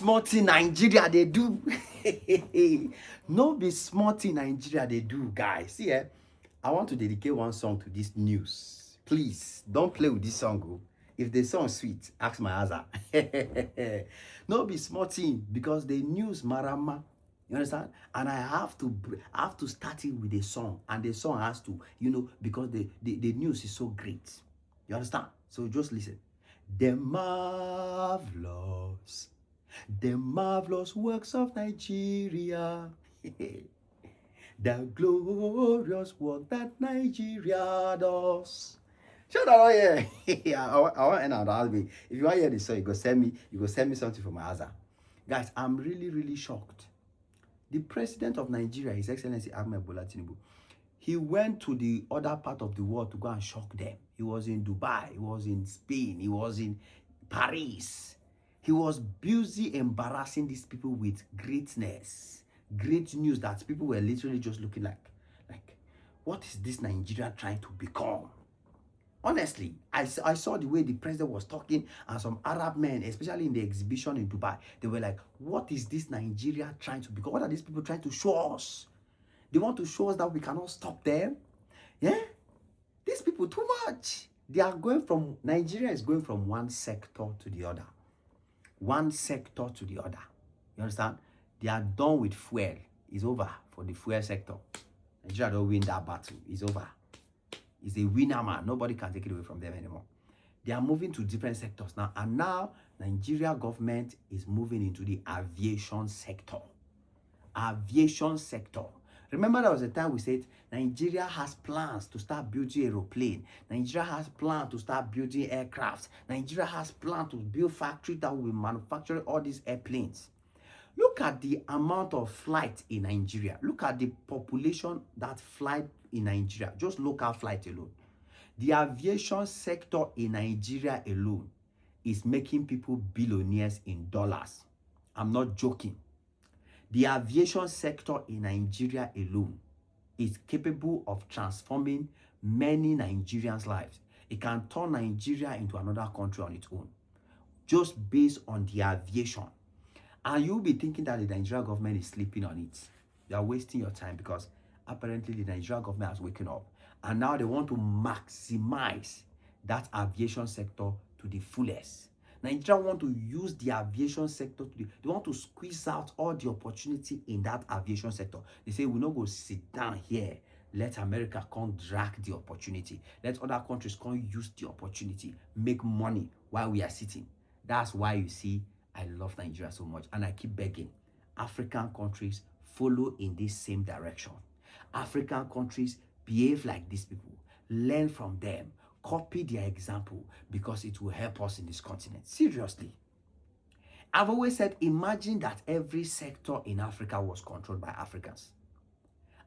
Smart in Nigeria they do. No be smart in Nigeria they do, guys. See, I want to dedicate one song to this news. Please don't play with this song. Oh. If the song sweet, ask my answer. No be smart in because the news marama. You understand? And I have to start it with a song, and the song has to, because the news is so great. You understand? So just listen. The marvelous the marvelous works of Nigeria. The glorious work that Nigeria does. Shut up, yeah. Yeah, I want to end on that way. If you want to hear this song, you go send me something from my answer. Guys, I'm really, really shocked. The president of Nigeria, His Excellency Ahmed Bola Tinubu, he went to the other part of the world to go and shock them. He was in Dubai, he was in Spain, he was in Paris. He was busy embarrassing these people with greatness, great news that people were literally just looking like, what is this Nigeria trying to become? Honestly, I saw the way the president was talking, and some Arab men, especially in the exhibition in Dubai, they were like, what is this Nigeria trying to become? What are these people trying to show us? They want to show us that we cannot stop them. Yeah? These people, too much. Nigeria is going from one sector to the other. One sector to the other. You understand? They are done with fuel. It's over for the fuel sector. Nigeria don't win that battle. It's over. It's a winner, man. Nobody can take it away from them anymore. They are moving to different sectors now. And now, Nigeria government is moving into the aviation sector. Aviation sector. Remember, there was a time we said Nigeria has plans to start building aeroplane. Nigeria has plans to start building aircraft. Nigeria has plans to build factory that will manufacture all these airplanes. Look at the amount of flight in Nigeria. Look at the population that fly in Nigeria. Just local flight alone. The aviation sector in Nigeria alone is making people billionaires in dollars. I'm not joking. The aviation sector in Nigeria alone is capable of transforming many Nigerians' lives. It can turn Nigeria into another country on its own, just based on the aviation. And you'll be thinking that the Nigerian government is sleeping on it. You are wasting your time, because apparently the Nigerian government has woken up. And now they want to maximize that aviation sector to the fullest. Nigeria want to use the aviation sector they want to squeeze out all the opportunity in that aviation sector. They say, we not go sit down here, let America come drag the opportunity, let other countries come use the opportunity, make money while we are sitting. That's why you see I love Nigeria so much, and I keep begging African countries follow in this same direction. African countries behave like these people, learn from them, copy their example, because it will help us in this continent. Seriously. I've always said, imagine that every sector in Africa was controlled by Africans.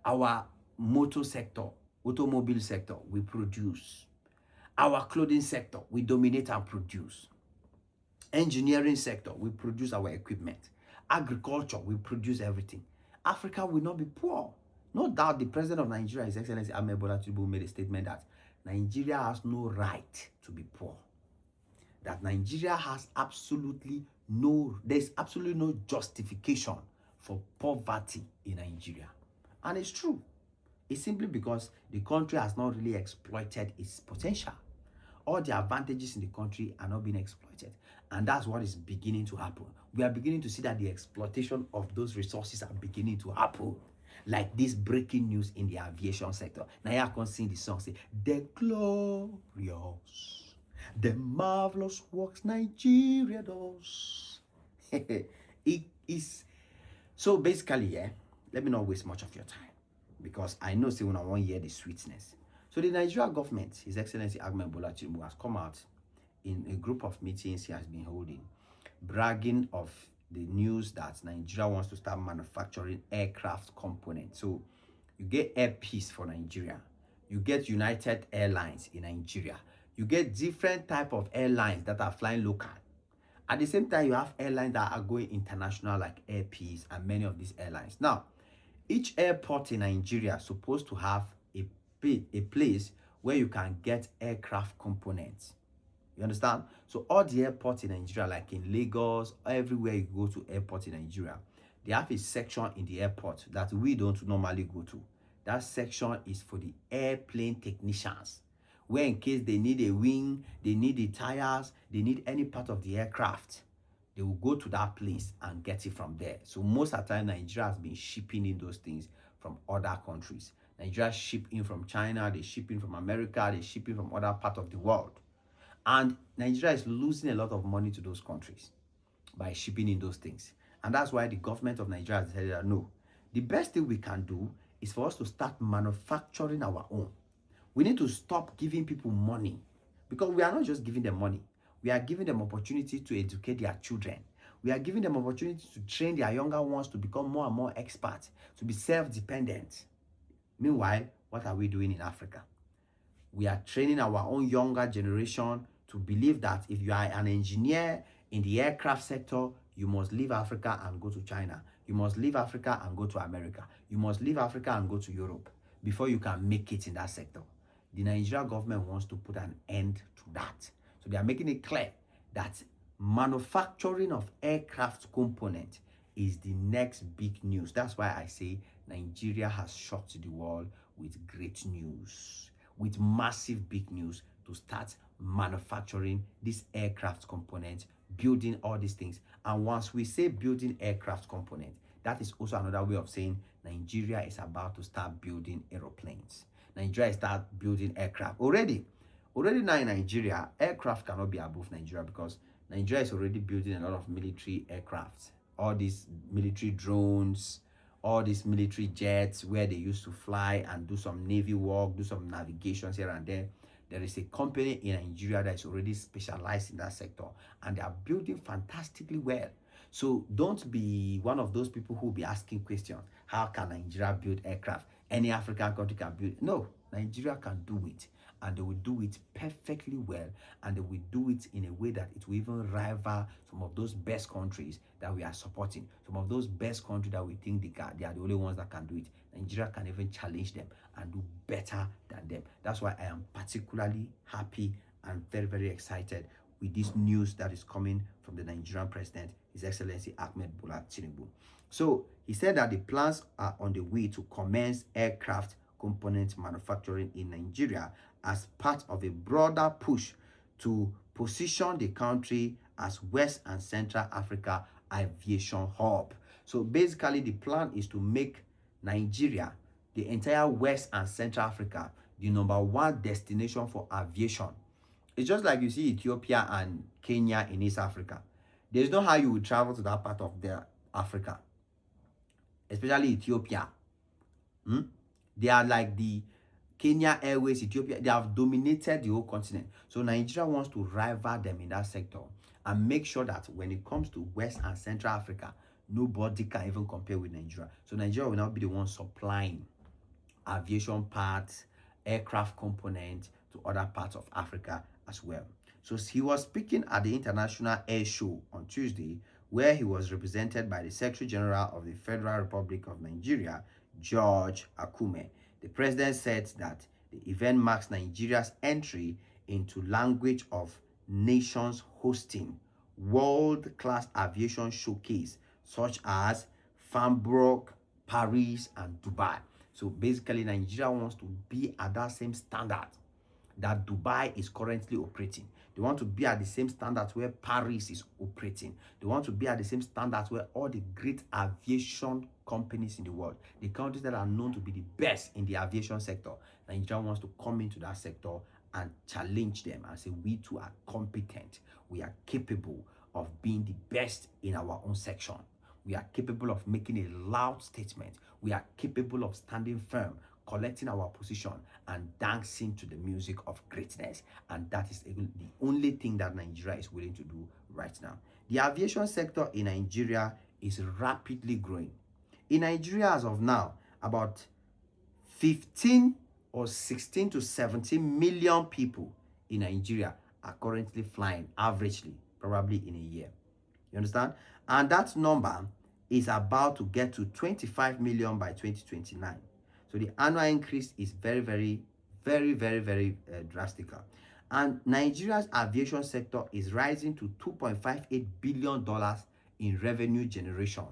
Our motor sector, automobile sector, we produce. Our clothing sector, we dominate and produce. Engineering sector, we produce our equipment. Agriculture, we produce everything. Africa will not be poor. No doubt the president of Nigeria, His Excellency Ahmed Bola Tinubu, made a statement that Nigeria has no right to be poor. That Nigeria has there's absolutely no justification for poverty in Nigeria. And it's true. It's simply because the country has not really exploited its potential. All the advantages in the country are not being exploited. And that's what is beginning to happen. We are beginning to see that the exploitation of those resources are beginning to happen. Like this breaking news in the aviation sector. Now you can sing the song, say, the glorious, the marvelous works Nigeria does. It is. So basically, yeah, let me not waste much of your time, because I know say when I want to hear the sweetness. So the Nigerian government, His Excellency Ahmed Bola Tinubu, has come out in a group of meetings he has been holding, bragging of the news that Nigeria wants to start manufacturing aircraft components. So you get Air Peace for Nigeria, you get United Airlines in Nigeria, you get different type of airlines that are flying local. At the same time, you have airlines that are going international, like Air Peace and many of these airlines. Now, each airport in Nigeria is supposed to have a place where you can get aircraft components. You understand? So all the airports in Nigeria, like in Lagos, everywhere you go to airport in Nigeria, they have a section in the airport that we don't normally go to. That section is for the airplane technicians, where in case they need a wing, they need the tires, they need any part of the aircraft, they will go to that place and get it from there. So most of the time, Nigeria has been shipping in those things from other countries. Nigeria ship in from China, they ship in from America, they ship in from other parts of the world. And Nigeria is losing a lot of money to those countries by shipping in those things. And that's why the government of Nigeria has decided that no, the best thing we can do is for us to start manufacturing our own. We need to stop giving people money, because we are not just giving them money. We are giving them opportunity to educate their children. We are giving them opportunity to train their younger ones to become more and more experts, to be self-dependent. Meanwhile, what are we doing in Africa? We are training our own younger generation to believe that if you are an engineer in the aircraft sector, you must leave Africa and go to China. You must leave Africa and go to America. You must leave Africa and go to Europe before you can make it in that sector. The Nigerian government wants to put an end to that. So they are making it clear that manufacturing of aircraft component is the next big news. That's why I say Nigeria has shocked the world with great news, with massive big news to start manufacturing this aircraft component, building all these things. And once we say building aircraft component, that is also another way of saying Nigeria is about to start building aeroplanes. Nigeria is start building aircraft. Already now in Nigeria, aircraft cannot be above Nigeria, because Nigeria is already building a lot of military aircraft. All these military drones, all these military jets where they used to fly and do some navy work, do some navigations here and there. There is a company in Nigeria that is already specialized in that sector, and they are building fantastically well. So don't be one of those people who will be asking questions. How can Nigeria build aircraft? Any African country can build. No, Nigeria can do it, and they will do it perfectly well, and they will do it in a way that it will even rival some of those best countries that we are supporting. Some of those best countries that we think they are the only ones that can do it. Nigeria can even challenge them and do better than them. That's why I am particularly happy and very, very excited with this news that is coming from the Nigerian president, His Excellency Ahmed Bola Tinubu. So he said that the plans are on the way to commence aircraft component manufacturing in Nigeria as part of a broader push to position the country as West and Central Africa aviation hub. So basically the plan is to make Nigeria, the entire West and Central Africa, the #1 destination for aviation. It's just like you see Ethiopia and Kenya in East Africa. There's no how you will travel to that part of the Africa, especially Ethiopia. They are like the Kenya Airways, Ethiopia. They have dominated the whole continent. So Nigeria wants to rival them in that sector and make sure that when it comes to West and Central Africa, nobody can even compare with Nigeria. So Nigeria will now be the one supplying aviation parts, aircraft components to other parts of Africa as well. So he was speaking at the International Air Show on Tuesday, where he was represented by the Secretary General of the Federal Republic of Nigeria, George Akume. The president said that the event marks Nigeria's entry into language of nations hosting world-class aviation showcase such as Farnborough, Paris, and Dubai. So basically, Nigeria wants to be at that same standard that Dubai is currently operating. They want to be at the same standards where Paris is operating. They want to be at the same standards where all the great aviation companies in the world, the countries that are known to be the best in the aviation sector, Nigeria wants to come into that sector and challenge them and say, we too are competent. We are capable of being the best in our own section. We are capable of making a loud statement. We are capable of standing firm, collecting our position, and dancing to the music of greatness. And that is the only thing that Nigeria is willing to do right now. The aviation sector in Nigeria is rapidly growing. In Nigeria, as of now, about 15 or 16 to 17 million people in Nigeria are currently flying averagely, probably in a year. You understand? And that number is about to get to 25 million by 2029. So the annual increase is very, very drastic. And Nigeria's aviation sector is rising to $2.58 billion in revenue generation.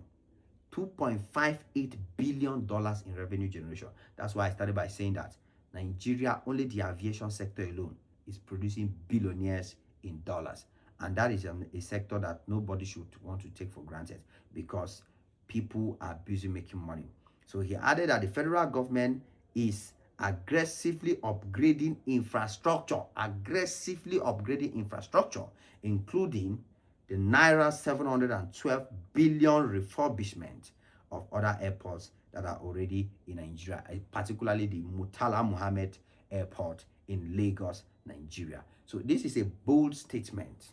$2.58 billion in revenue generation. That's why I started by saying that Nigeria, only the aviation sector alone, is producing billionaires in dollars. And that is a sector that nobody should want to take for granted, because people are busy making money. So he added that the federal government is aggressively upgrading infrastructure, including the Naira 712 billion refurbishment of other airports that are already in Nigeria, particularly the Murtala Muhammed Airport in Lagos, Nigeria. So this is a bold statement,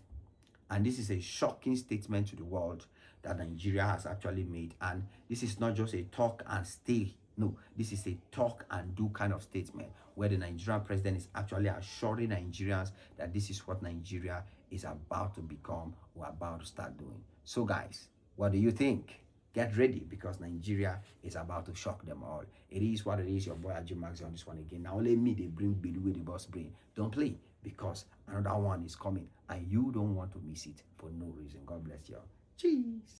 and this is a shocking statement to the world that Nigeria has actually made. And this is not just a talk and stay. No, this is a talk and do kind of statement, where the Nigerian president is actually assuring Nigerians that this is what Nigeria is about to become, or about to start doing. So guys, what do you think? Get ready, because Nigeria is about to shock them all. It is what it is. Your boy Ajay Max on this one again. Now only me, they bring Bidu with the boss brain. Don't play, because another one is coming and you don't want to miss it for no reason. God bless you all. Cheers.